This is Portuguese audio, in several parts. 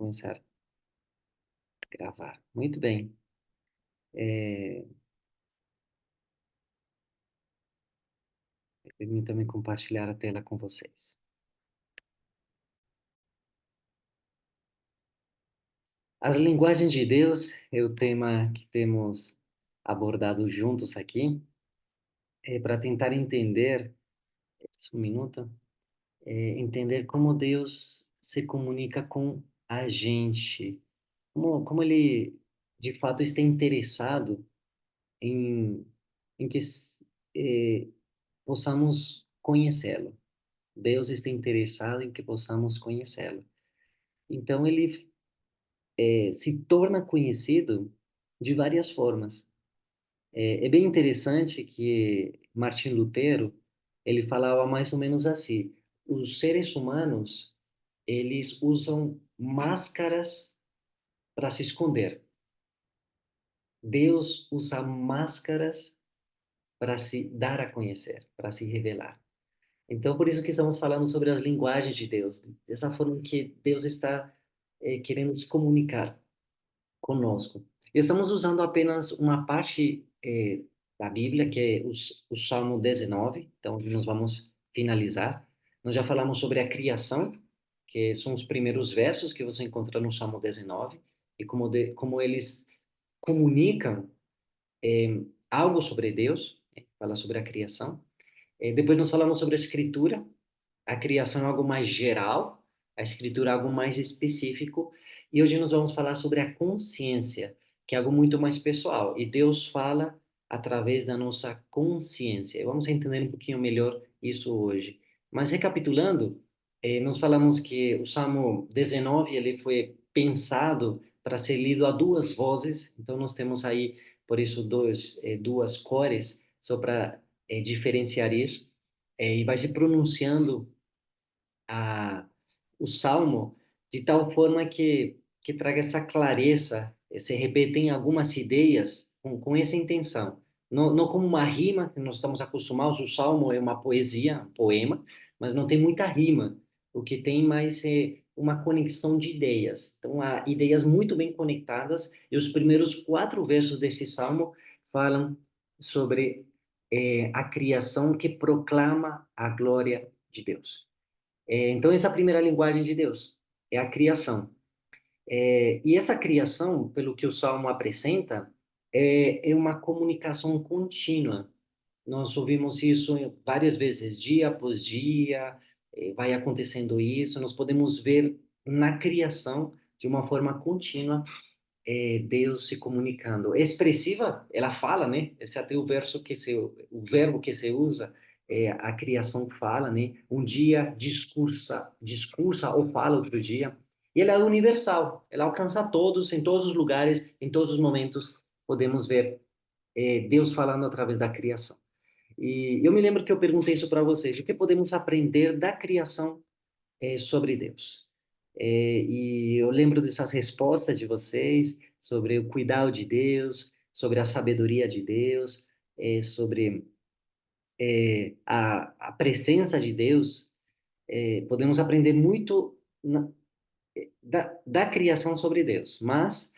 Começar a gravar. Muito bem. É, Permita-me compartilhar a tela com vocês. As linguagens de Deus é o tema que temos abordado juntos aqui, para tentar entender, um minuto, entender como Deus se comunica com a gente, como Ele de fato está interessado em, em que possamos conhecê-lo. Deus está interessado em que possamos conhecê-lo. Então, ele se torna conhecido de várias formas. É bem interessante que Martim Lutero, ele falava mais ou menos assim: os seres humanos, eles usam máscaras para se esconder. Deus usa máscaras para se dar a conhecer, para se revelar. Então, por isso que estamos falando sobre as linguagens de Deus, dessa forma que Deus está querendo se comunicar conosco. Estamos usando apenas uma parte da Bíblia, que é o Salmo 19, então nós vamos finalizar. Nós já falamos sobre a criação, que são os primeiros versos que você encontra no Salmo 19, e como eles comunicam algo sobre Deus, fala sobre a criação. Depois nós falamos sobre a escritura, a criação é algo mais geral, a escritura é algo mais específico, e hoje nós vamos falar sobre a consciência, que é algo muito mais pessoal, e Deus fala através da nossa consciência. Vamos entender um pouquinho melhor isso hoje. Mas recapitulando, nós falamos que o Salmo 19 ele foi pensado para ser lido a duas vozes, então nós temos aí, por isso, duas cores, só para diferenciar isso, e vai se pronunciando a, o salmo de tal forma que traga essa clareza, se repetem algumas ideias com essa intenção. Não como uma rima, que nós estamos acostumados, o salmo é uma poesia, um poema, mas não tem muita rima. O que tem mais é uma conexão de ideias. Então, há ideias muito bem conectadas, e os primeiros quatro versos desse salmo falam sobre a criação que proclama a glória de Deus. Então, essa é a primeira linguagem de Deus, é a criação. E essa criação, pelo que o Salmo apresenta, é uma comunicação contínua. Nós ouvimos isso várias vezes, dia após dia, vai acontecendo isso. Nós podemos ver na criação, de uma forma contínua, Deus se comunicando. É expressiva, ela fala, né? Esse é até o verbo que se usa, a criação fala, né? Um dia discursa ou fala outro dia. E ela é universal, ela alcança todos, em todos os lugares, em todos os momentos, podemos ver Deus falando através da criação. E eu me lembro que eu perguntei isso para vocês, o que podemos aprender da criação sobre Deus? E eu lembro dessas respostas de vocês sobre o cuidado de Deus, sobre a sabedoria de Deus, sobre a presença de Deus. Podemos aprender muito da criação sobre Deus, mas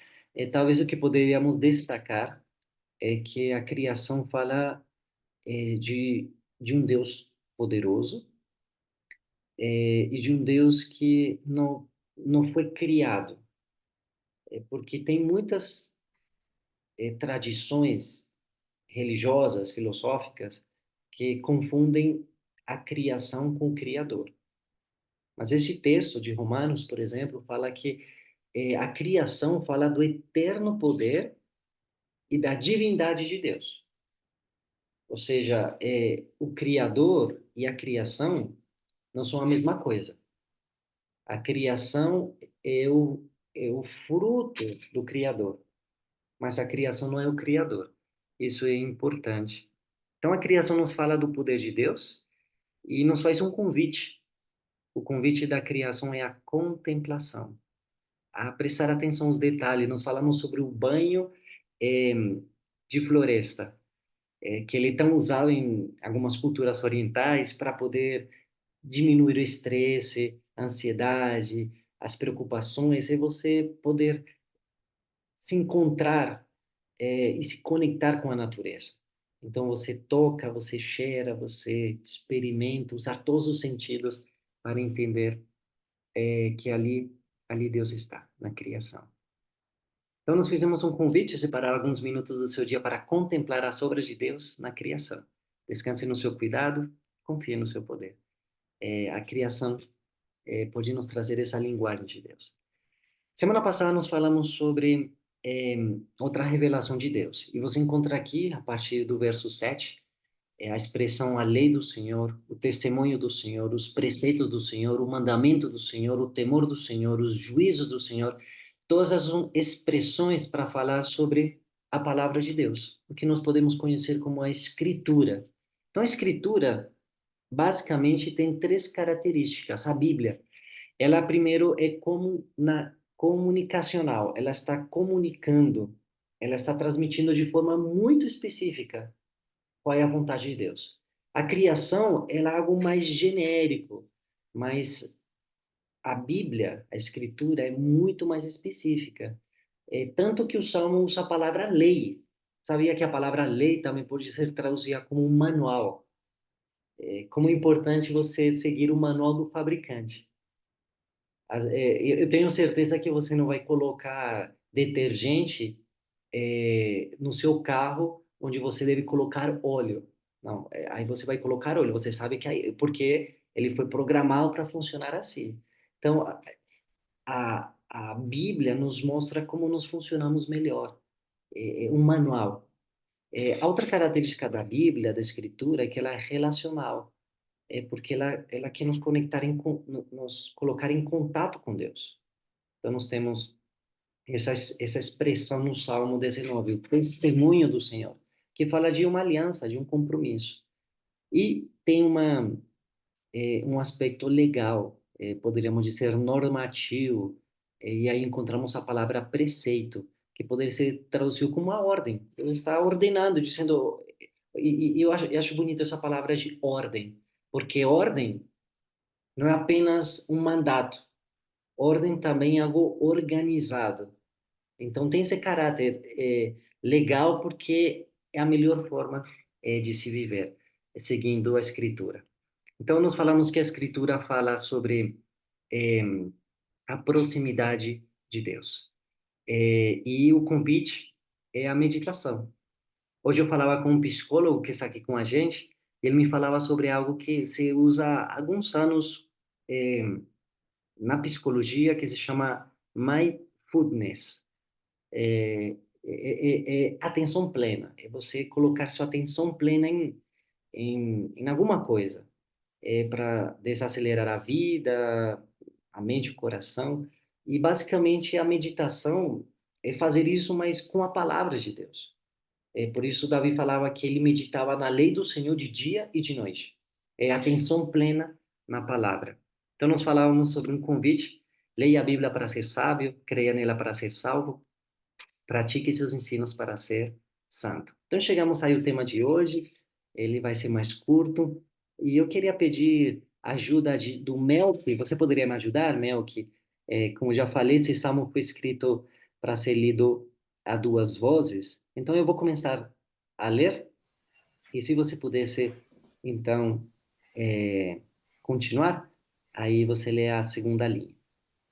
talvez o que poderíamos destacar é que a criação fala de um Deus poderoso, e de um Deus que não foi criado, porque tem muitas tradições religiosas, filosóficas, que confundem a criação com o Criador. Mas esse texto de Romanos, por exemplo, fala que a criação fala do eterno poder e da divindade de Deus. Ou seja, o Criador e a criação não são a mesma coisa. A criação é o fruto do Criador, mas a criação não é o Criador. Isso é importante. Então, a criação nos fala do poder de Deus e nos faz um convite. O convite da criação é a contemplação, a prestar atenção aos detalhes. Nós falamos sobre o banho eh, de floresta, que ele é tão usado em algumas culturas orientais para poder diminuir o estresse, a ansiedade, as preocupações, é você poder se encontrar e se conectar com a natureza. Então você toca, você cheira, você experimenta, usar todos os sentidos para entender que ali Deus está na criação. Então nós fizemos um convite, separar alguns minutos do seu dia para contemplar as obras de Deus na criação. Descanse no seu cuidado, confie no seu poder. A criação pode nos trazer essa linguagem de Deus. Semana passada nós falamos sobre outra revelação de Deus. E você encontra aqui, a partir do verso 7, a expressão a lei do Senhor, o testemunho do Senhor, os preceitos do Senhor, o mandamento do Senhor, o temor do Senhor, os juízos do Senhor. Todas as expressões para falar sobre a palavra de Deus, o que nós podemos conhecer como a Escritura. Então, a Escritura, basicamente, tem três características. A Bíblia, ela primeiro é como comunicacional, ela está comunicando, ela está transmitindo de forma muito específica qual é a vontade de Deus. A criação, ela é algo mais genérico, mas a Bíblia, a Escritura, é muito mais específica. Tanto que o Salmo usa a palavra lei. Sabia que a palavra lei também pode ser traduzida como um manual. Como é importante você seguir o manual do fabricante. Eu tenho certeza que você não vai colocar detergente no seu carro onde você deve colocar óleo. Não, aí você vai colocar óleo. Você sabe que porque ele foi programado para funcionar assim. Então, a Bíblia nos mostra como nós funcionamos melhor. É um manual. A outra característica da Bíblia, da Escritura, é que ela é relacional. É porque ela quer nos conectar, nos colocar em contato com Deus. Então, nós temos essa expressão no Salmo 19, o testemunho do Senhor, que fala de uma aliança, de um compromisso. E tem um aspecto legal, poderíamos dizer normativo, e aí encontramos a palavra preceito, que poderia ser traduzido como uma ordem. Deus está ordenando, dizendo. E eu acho bonito essa palavra de ordem, porque ordem não é apenas um mandato, ordem também é algo organizado. Então tem esse caráter legal porque é a melhor forma de se viver, seguindo a Escritura. Então nós falamos que a Escritura fala sobre eh, a proximidade de Deus. E o convite é a meditação. Hoje eu falava com um psicólogo que está aqui com a gente, e ele me falava sobre algo que se usa há alguns anos eh, na psicologia, que se chama mindfulness. É atenção plena, é você colocar sua atenção plena em alguma coisa, para desacelerar a vida, a mente, o coração, e basicamente a meditação é fazer isso, mas com a palavra de Deus. Por isso Davi falava que ele meditava na lei do Senhor de dia e de noite. É atenção plena na palavra. Então nós falávamos sobre um convite, leia a Bíblia para ser sábio, creia nela para ser salvo, pratique seus ensinos para ser santo. Então chegamos aí ao tema de hoje, ele vai ser mais curto, e eu queria pedir ajuda do Melk. Você poderia me ajudar, Melk? Como já falei, esse salmo foi escrito para ser lido a duas vozes, então eu vou começar a ler, e se você pudesse, então, continuar, aí você lê a segunda linha.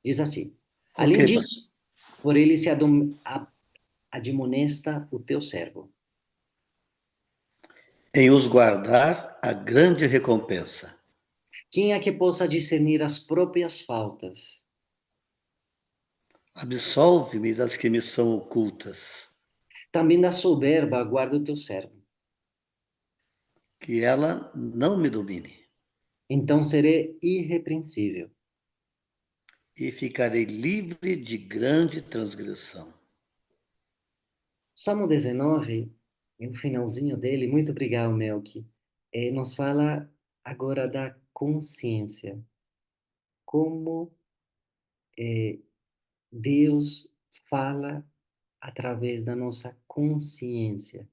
Diz assim: Ok, além pastor. disso, por ele se admonesta o teu servo. Em os guardar a grande recompensa. Quem é que possa discernir as próprias faltas? Absolve-me das que me são ocultas, Também da soberba guarda o teu servo. que ela não me domine, Então serei irrepreensível. e ficarei livre de grande transgressão. Salmo 19, no finalzinho dele, muito obrigado, Melk, nos fala agora da consciência. Como Deus fala através da nossa consciência.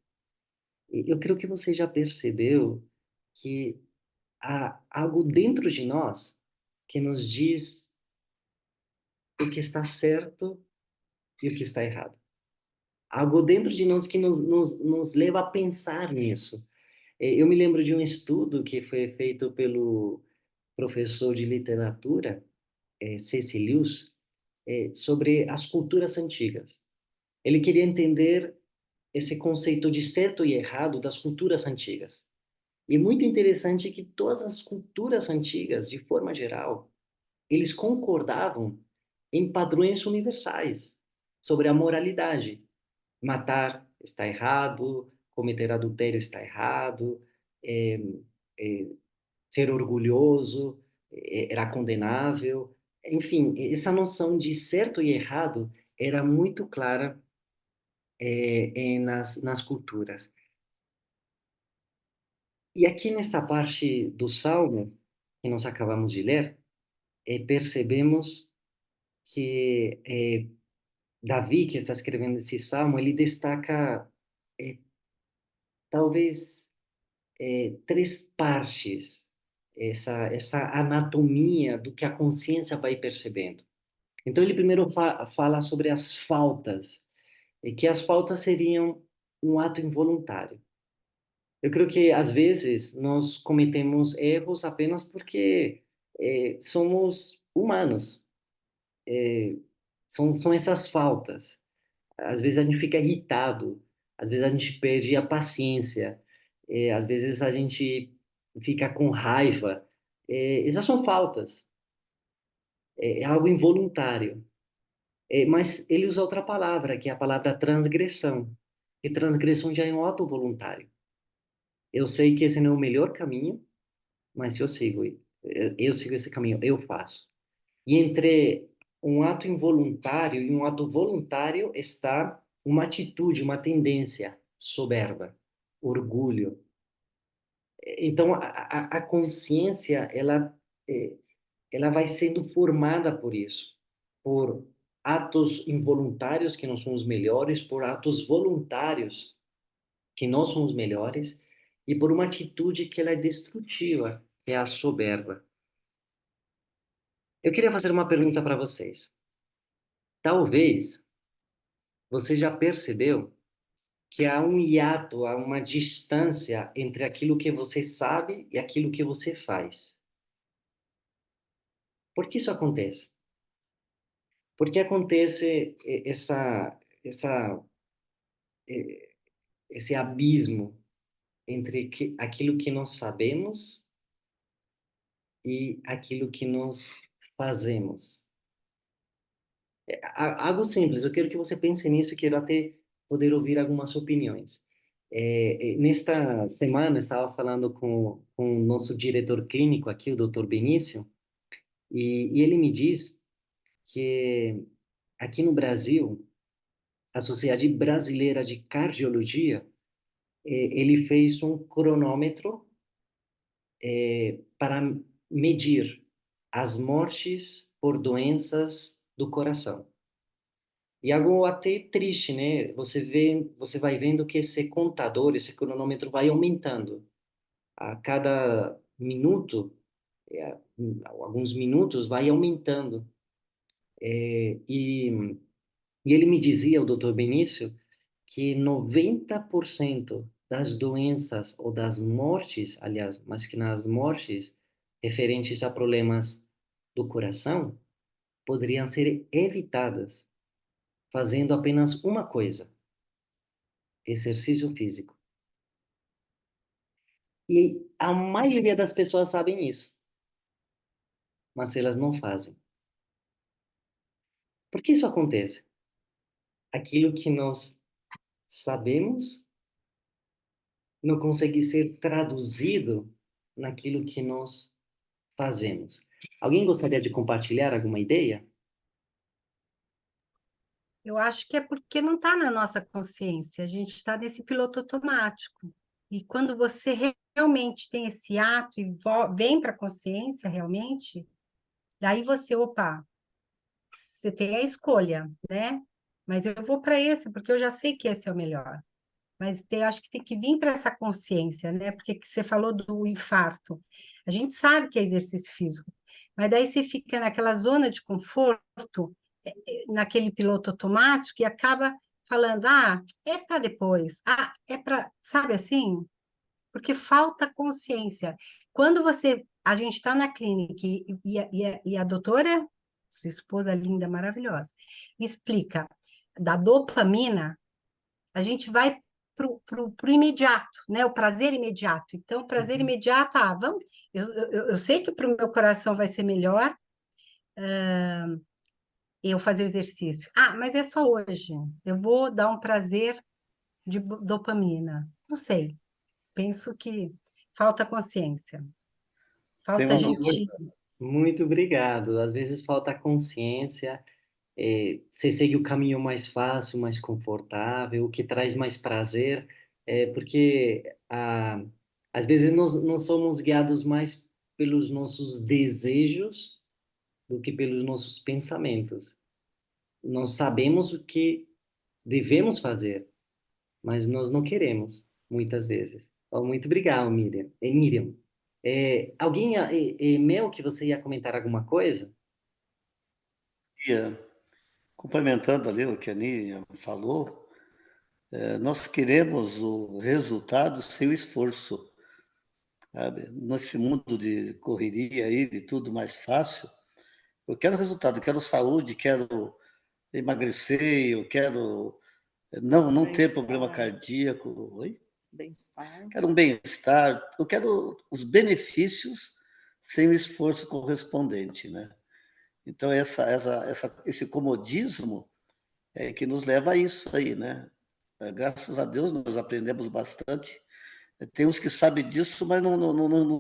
E eu creio que você já percebeu que há algo dentro de nós que nos diz o que está certo e o que está errado. Algo dentro de nós que nos leva a pensar nisso. Eu me lembro de um estudo que foi feito pelo professor de literatura, C.S. Lewis, sobre as culturas antigas. Ele queria entender esse conceito de certo e errado das culturas antigas. E é muito interessante que todas as culturas antigas, de forma geral, eles concordavam em padrões universais sobre a moralidade. Matar está errado, cometer adultério está errado, é, é, ser orgulhoso era condenável. Enfim, essa noção de certo e errado era muito clara nas culturas. E aqui nessa parte do Salmo, que nós acabamos de ler, percebemos que Davi, que está escrevendo esse Salmo, ele destaca eh, talvez três partes, essa anatomia do que a consciência vai percebendo. Então, ele primeiro fala sobre as faltas, e que as faltas seriam um ato involuntário. Eu creio que, às vezes, nós cometemos erros apenas porque somos humanos. São essas faltas. Às vezes a gente fica irritado, às vezes a gente perde a paciência, às vezes a gente fica com raiva. Essas são faltas, é algo involuntário. Mas ele usa outra palavra, que é a palavra transgressão. E transgressão já é um ato voluntário. Eu sei que esse não é o melhor caminho, mas se eu sigo esse caminho, eu faço. E entre um ato involuntário e um ato voluntário está uma atitude, uma tendência, soberba, orgulho. Então, a consciência, eh, ela vai sendo formada por isso, por atos involuntários que não são os melhores, por atos voluntários que não são os melhores, e por uma atitude que ela é destrutiva, que é a soberba. Eu queria fazer uma pergunta para vocês. Talvez você já percebeu que há um hiato, há uma distância entre aquilo que você sabe e aquilo que você faz. Por que isso acontece? Por que acontece eh, esse abismo entre aquilo que nós sabemos e aquilo que nós fazemos? Algo simples, eu quero que você pense nisso e quero até poder ouvir algumas opiniões. Nesta semana, eu estava falando com o nosso diretor clínico aqui, o Dr. Benício, e ele me diz que aqui no Brasil, a Sociedade Brasileira de Cardiologia, ele fez um cronômetro para medir as mortes por doenças do coração. E algo até triste, né? Você vai vendo que esse contador, esse cronômetro vai aumentando. A cada minuto, alguns minutos, vai aumentando. É, e ele me dizia, o doutor Benício, que 90% das doenças ou das mortes, aliás, mas que nas mortes referentes a problemas do coração, poderiam ser evitadas fazendo apenas uma coisa: exercício físico. E a maioria das pessoas sabem isso, mas elas não fazem. Por que isso acontece? Aquilo que nós sabemos não consegue ser traduzido naquilo que nós fazemos. Alguém gostaria de compartilhar alguma ideia? Eu acho que é porque não está na nossa consciência, a gente está nesse piloto automático. E quando você realmente tem esse ato e vem para a consciência realmente, daí você, opa, você tem a escolha, né? Mas eu vou para esse, porque eu já sei que esse é o melhor. Mas acho que tem que vir para essa consciência, né? Porque que você falou do infarto. A gente sabe que é exercício físico, mas daí você fica naquela zona de conforto naquele piloto automático e acaba falando, ah, é para depois, ah, é para, sabe assim? Porque falta consciência. Quando a gente está na clínica e a doutora, sua esposa linda, maravilhosa, explica da dopamina, a gente vai pro imediato, né? O prazer imediato. Então, o prazer Uhum. imediato, vamos, eu sei que para o meu coração vai ser melhor eu fazer o exercício. Ah, mas é só hoje. Eu vou dar um prazer de dopamina. Não sei. Penso que falta consciência. Tem Falta uma coisa, gente. Muito obrigado. Às vezes falta consciência, você segue o caminho mais fácil, mais confortável, o que traz mais prazer, porque às vezes nós somos guiados mais pelos nossos desejos do que pelos nossos pensamentos. Nós sabemos o que devemos fazer, mas nós não queremos, muitas vezes. Oh, muito obrigado, Miriam. Miriam, alguém, Mel, que você ia comentar alguma coisa? complementando ali o que a Aninha falou, nós queremos o resultado sem o esforço, sabe? Nesse mundo de correria aí, de tudo mais fácil, eu quero resultado, eu quero saúde, quero emagrecer, eu quero não ter problema Bem-estar, cardíaco, oi? bem-estar. Quero um bem-estar, eu quero os benefícios sem o esforço correspondente, né? Então, esse comodismo é que nos leva a isso aí, né? Graças a Deus, nós aprendemos bastante. Tem uns que sabem disso, mas não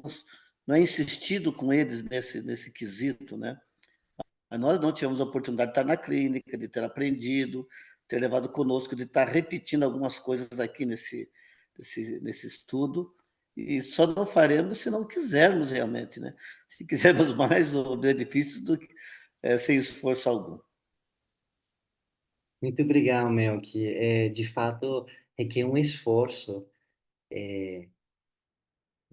é insistido com eles nesse quesito, né? Mas nós não tivemos a oportunidade de estar na clínica, de ter aprendido, ter levado conosco, de estar repetindo algumas coisas aqui nesse estudo, e só não faremos se não quisermos realmente, né? Se quisermos mais o benefício do que sem esforço algum. Muito obrigado, Mel, que de fato requer um esforço. É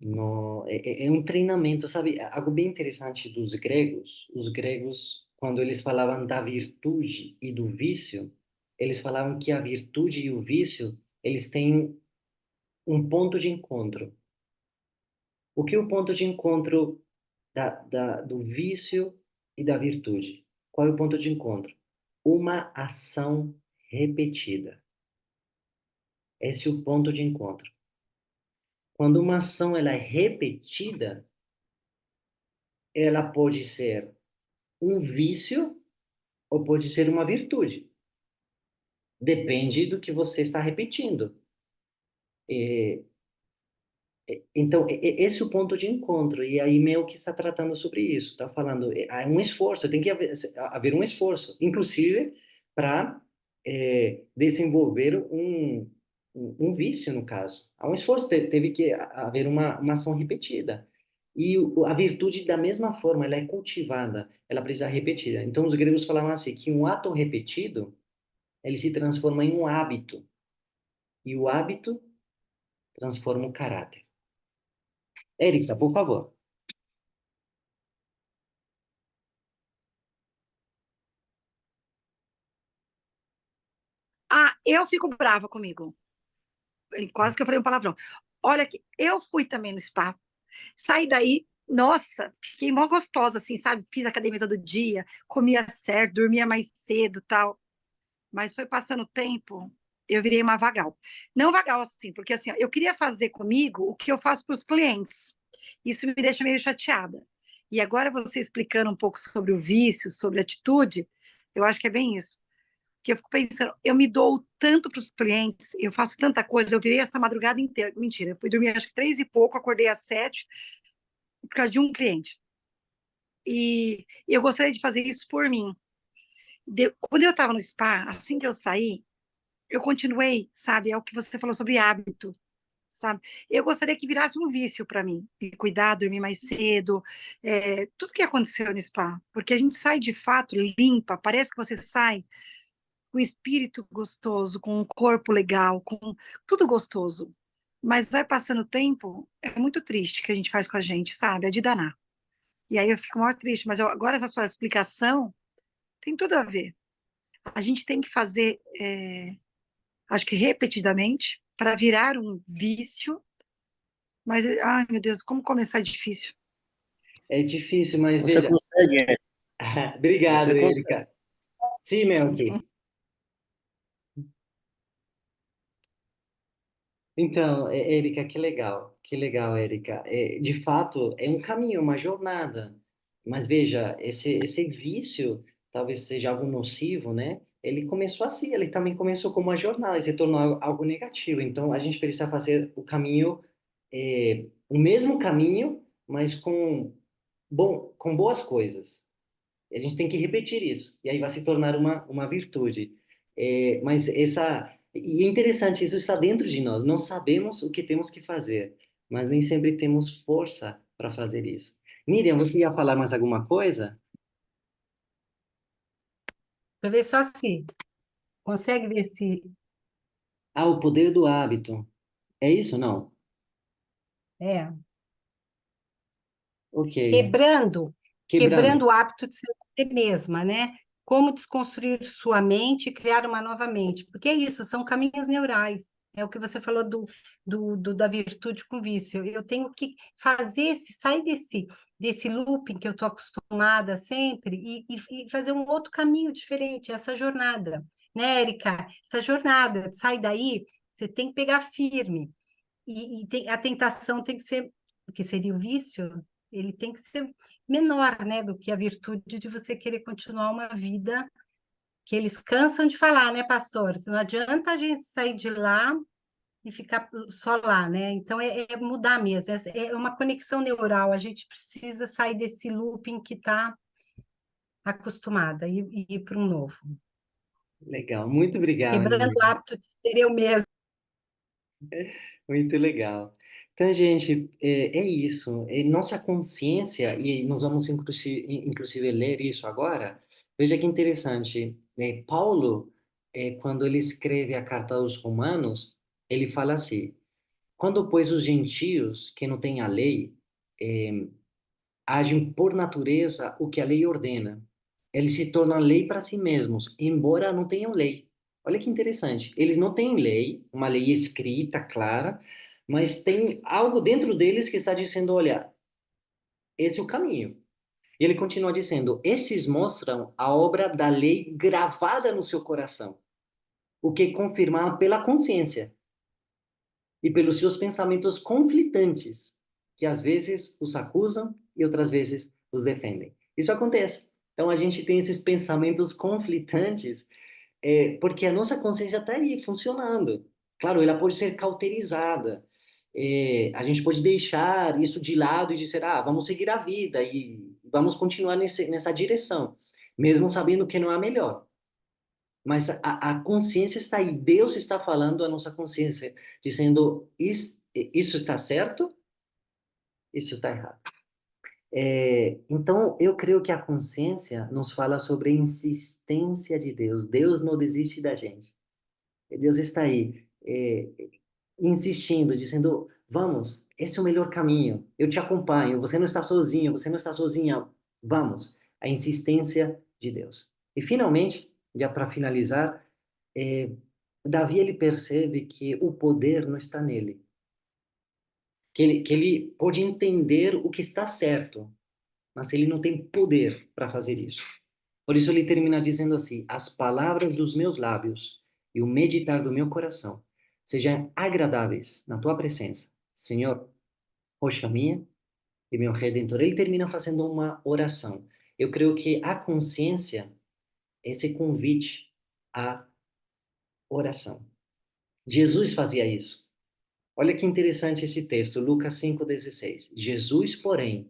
um treinamento, sabe? Algo bem interessante dos gregos. Os gregos, quando eles falavam da virtude e do vício, eles falavam que a virtude e o vício, eles têm um ponto de encontro. O que é o ponto de encontro do vício e da virtude? Qual é o ponto de encontro? Uma ação repetida. Esse é o ponto de encontro. Quando uma ação ela é repetida, ela pode ser um vício ou pode ser uma virtude. Depende do que você está repetindo. É, então, esse é o ponto de encontro. E aí, meio que está tratando sobre isso. Está falando, há um esforço, tem que haver um esforço, inclusive para desenvolver um vício, no caso. Há um esforço, teve que haver uma ação repetida. E a virtude, da mesma forma, ela é cultivada, ela precisa ser repetida. Então, os gregos falavam assim, que um ato repetido, ele se transforma em um hábito. E o hábito transforma o caráter. Érica, por favor. Ah, eu fico brava comigo. Quase que eu falei um palavrão. Olha que eu fui também no spa. Saí daí, nossa, fiquei mó gostosa, assim, sabe? Fiz academia todo dia, comia certo, dormia mais cedo, tal. Mas foi passando o tempo, eu virei uma vagal. Não vagal assim, porque assim, ó, eu queria fazer comigo o que eu faço para os clientes. Isso me deixa meio chateada. E agora você explicando um pouco sobre o vício, sobre a atitude, eu acho que é bem isso. Que eu fico pensando, eu me dou tanto para os clientes, eu faço tanta coisa, eu virei essa madrugada inteira. Mentira, eu fui dormir acho que 3 e pouco, acordei às 7 por causa de um cliente. E eu gostaria de fazer isso por mim. Quando eu estava no spa, assim que eu saí, eu continuei, sabe? É o que você falou sobre hábito, sabe? Eu gostaria que virasse um vício para mim, me cuidar, dormir mais cedo, tudo que aconteceu no spa, porque a gente sai de fato limpa, parece que você sai com o espírito gostoso, com o corpo legal, com tudo gostoso. Mas vai passando o tempo, é muito triste que a gente faz com a gente, sabe? É de danar. E aí eu fico maior triste, mas agora essa sua explicação Tem tudo a ver. A gente tem que fazer, acho que repetidamente, para virar um vício. Mas, ai meu Deus, como começar é difícil. É difícil, mas Você veja. consegue, é, Obrigado, você consegue. Erika. Sim, Melqui. Então, Érica, que legal, Érica. De fato, é um caminho, uma jornada. Mas veja, esse vício talvez seja algo nocivo, né? Ele começou assim, ele também começou como uma jornada e se tornou algo negativo. Então, a gente precisa fazer o caminho, o mesmo caminho, mas com boas coisas. A gente tem que repetir isso, e aí vai se tornar uma virtude. Mas e é interessante, isso está dentro de nós. Nós sabemos o que temos que fazer, mas nem sempre temos força para fazer isso. Miriam, você ia falar mais alguma coisa? Deixa eu ver só se consegue ver se Ah, o poder do hábito. É isso, não? é Ok. quebrando, Quebrando. quebrando o hábito de ser você mesma, né? Como desconstruir sua mente e criar uma nova mente. Porque é isso, são caminhos neurais. É o que você falou da virtude com vício. Eu tenho que sair desse looping que eu estou acostumada sempre e fazer um outro caminho diferente, essa jornada. Né, Érica? Essa jornada, sai daí, você tem que pegar firme. A tentação tem que ser, que seria o vício, ele tem que ser menor, né, do que a virtude de você querer continuar uma vida que eles cansam de falar, né, pastor? Não adianta a gente sair de lá e ficar só lá, né? Então é mudar mesmo, é uma conexão neural. A gente precisa sair desse looping que está acostumada e ir para um novo, Legal. Muito obrigado, quebrando o Miriam. hábito de ser eu mesmo. Muito legal. Então, gente, é isso. Nossa consciência, e nós vamos inclusive ler isso agora. Veja que interessante. Paulo, quando ele escreve a carta aos Romanos, ele fala assim: quando, pois, os gentios, que não têm a lei, eh, agem por natureza o que a lei ordena. Eles se tornam lei para si mesmos, embora não tenham lei. Olha que interessante. Eles não têm lei, uma lei escrita, clara, mas tem algo dentro deles que está dizendo: olha, esse é o caminho. E ele continua dizendo: esses mostram a obra da lei gravada no seu coração, o que é confirmado pela consciência e pelos seus pensamentos conflitantes, que às vezes os acusam e outras vezes os defendem. Isso acontece. Então a gente tem esses pensamentos conflitantes, porque a nossa consciência está aí funcionando. Claro, ela pode ser cauterizada. A gente pode deixar isso de lado e dizer, ah, vamos seguir a vida e vamos continuar nessa direção, mesmo sabendo que não é a melhor. Mas a consciência está aí. Deus está falando à nossa consciência, dizendo: isso está certo, isso está errado. Então, eu creio que a consciência nos fala sobre a insistência de Deus. Deus não desiste da gente. Deus está aí, insistindo, dizendo: vamos, esse é o melhor caminho. Eu te acompanho. Você não está sozinho, você não está sozinha. Vamos. A insistência de Deus. E, finalmente, já para finalizar, é, Davi ele percebe que o poder não está nele, que ele pode entender o que está certo, mas ele não tem poder para fazer isso. Por isso ele termina dizendo assim: as palavras dos meus lábios e o meditar do meu coração sejam agradáveis na tua presença, Senhor, rocha minha e meu Redentor. Ele termina fazendo uma oração. Eu creio que a consciência é esse convite à oração. Jesus fazia isso. Olha que interessante esse texto, Lucas 5,16. Jesus, porém,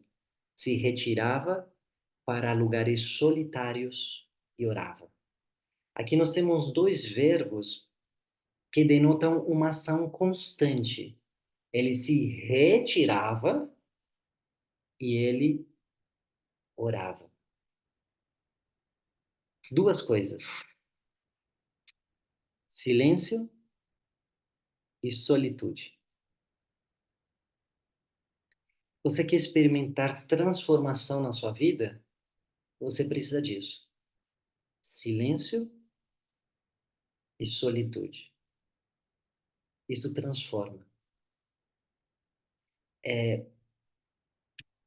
se retirava para lugares solitários e orava. Aqui nós temos dois verbos que denotam uma ação constante. Ele se retirava e ele orava. Duas coisas: silêncio e solitude. Você quer experimentar transformação na sua vida? Você precisa disso. silêncio e solitude. Isso transforma.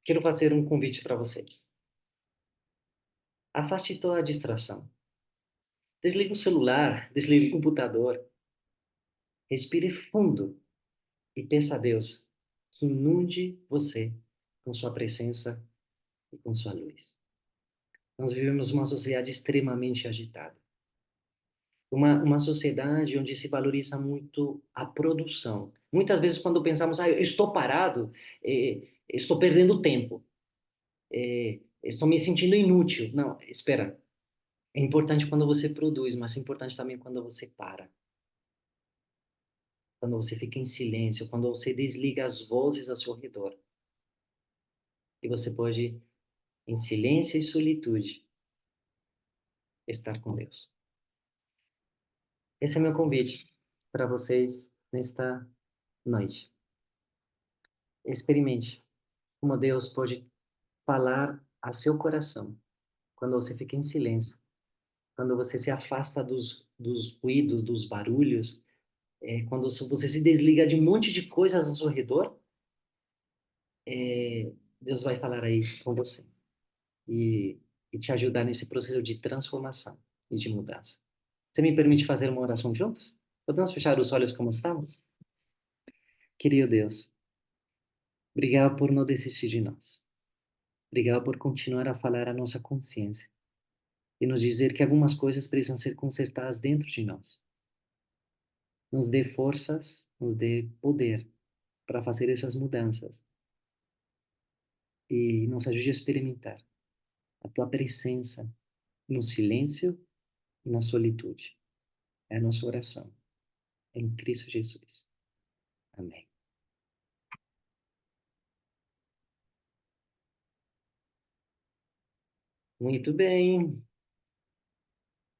Quero fazer um convite para vocês. Afaste toda a distração. Desligue o celular, desligue o computador. Respire fundo e peça a Deus que inunde você com sua presença e com sua luz. Nós vivemos uma sociedade extremamente agitada. Uma sociedade onde se valoriza muito a produção. Muitas vezes, quando pensamos, eu estou parado, estou perdendo tempo, estou me sentindo inútil. Não, espera. É importante quando você produz, mas é importante também quando você para. Quando você fica em silêncio, quando você desliga as vozes ao seu redor. E você pode, em silêncio e solitude, estar com Deus. Esse é meu convite para vocês nesta noite. Experimente como Deus pode falar a seu coração quando você fica em silêncio, quando você se afasta dos ruídos, dos barulhos, quando você se desliga de um monte de coisas ao seu redor, Deus vai falar aí com você e, e te ajudar nesse processo de transformação e de mudança. Você me permite fazer uma oração juntos? Podemos fechar os olhos como estamos? Querido Deus, obrigado por não desistir de nós. Obrigado por continuar a falar a nossa consciência e nos dizer que algumas coisas precisam ser consertadas dentro de nós. Nos dê forças, nos dê poder para fazer essas mudanças e nos ajude a experimentar a tua presença no silêncio e na solitude. É a nossa oração. Em Cristo Jesus. Amém. Muito bem.